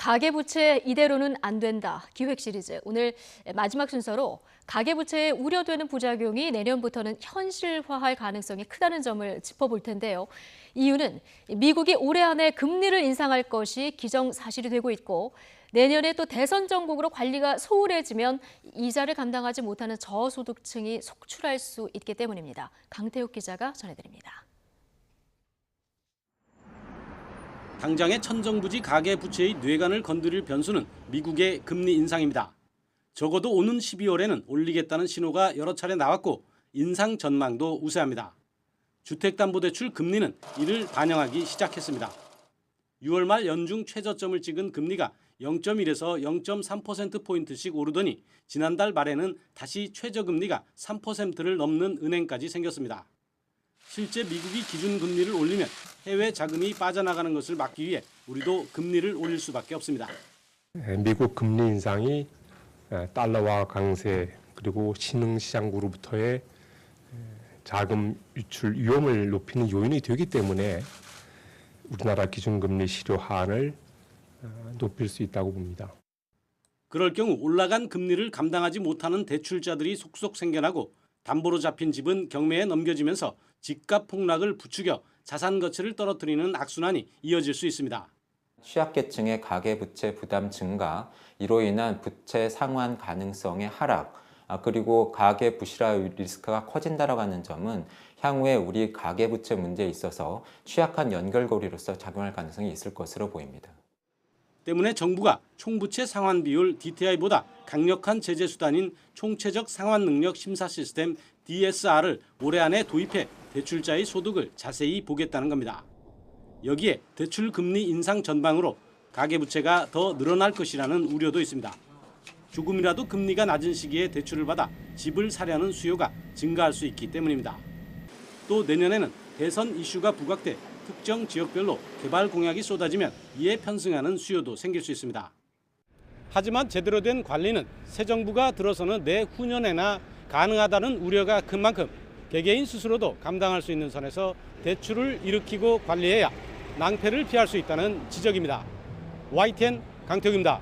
가계부채 이대로는 안 된다. 기획 시리즈. 오늘 마지막 순서로 가계부채에 우려되는 부작용이 내년부터는 현실화할 가능성이 크다는 점을 짚어볼 텐데요. 이유는 미국이 올해 안에 금리를 인상할 것이 기정사실이 되고 있고 내년에 또 대선 정국으로 관리가 소홀해지면 이자를 감당하지 못하는 저소득층이 속출할 수 있기 때문입니다. 강태욱 기자가 전해드립니다. 당장의 천정부지 가계부채의 뇌관을 건드릴 변수는 미국의 금리 인상입니다. 적어도 오는 12월에는 올리겠다는 신호가 여러 차례 나왔고 인상 전망도 우세합니다. 주택담보대출 금리는 이를 반영하기 시작했습니다. 6월 말 연중 최저점을 찍은 금리가 0.1에서 0.3%포인트씩 오르더니 지난달 말에는 다시 최저금리가 3%를 넘는 은행까지 생겼습니다. 실제 미국이 기준금리를 올리면 해외 자금이 빠져나가는 것을 막기 위해 우리도 금리를 올릴 수밖에 없습니다. 미국 금리 인상이 달러화 강세 그리고 신흥시장으로부터의 자금 유출 위험을 높이는 요인이 되기 때문에 우리나라 기준금리 실효 하한을 높일 수 있다고 봅니다. 그럴 경우 올라간 금리를 감당하지 못하는 대출자들이 속속 생겨나고 담보로 잡힌 집은 경매에 넘겨지면서 집값 폭락을 부추겨 자산 가치를 떨어뜨리는 악순환이 이어질 수 있습니다. 취약계층의 가계부채 부담 증가, 이로 인한 부채 상환 가능성의 하락, 그리고 가계 부실화 리스크가 커진다라고 하는 점은 향후에 우리 가계부채 문제에 있어서 취약한 연결고리로서 작용할 가능성이 있을 것으로 보입니다. 때문에 정부가 총부채 상환 비율 DTI보다 강력한 제재 수단인 총체적 상환 능력 심사 시스템 DSR을 올해 안에 도입해 대출자의 소득을 자세히 보겠다는 겁니다. 여기에 대출 금리 인상 전방으로 가계부채가 더 늘어날 것이라는 우려도 있습니다. 조금이라도 금리가 낮은 시기에 대출을 받아 집을 사려는 수요가 증가할 수 있기 때문입니다. 또 내년에는 대선 이슈가 부각돼 특정 지역별로 개발 공약이 쏟아지면 이에 편승하는 수요도 생길 수 있습니다. 하지만 제대로 된 관리는 새 정부가 들어서는 내후년에나 가능하다는 우려가 큰 만큼 개개인 스스로도 감당할 수 있는 선에서 대출을 일으키고 관리해야 낭패를 피할 수 있다는 지적입니다. YTN 강태욱입니다.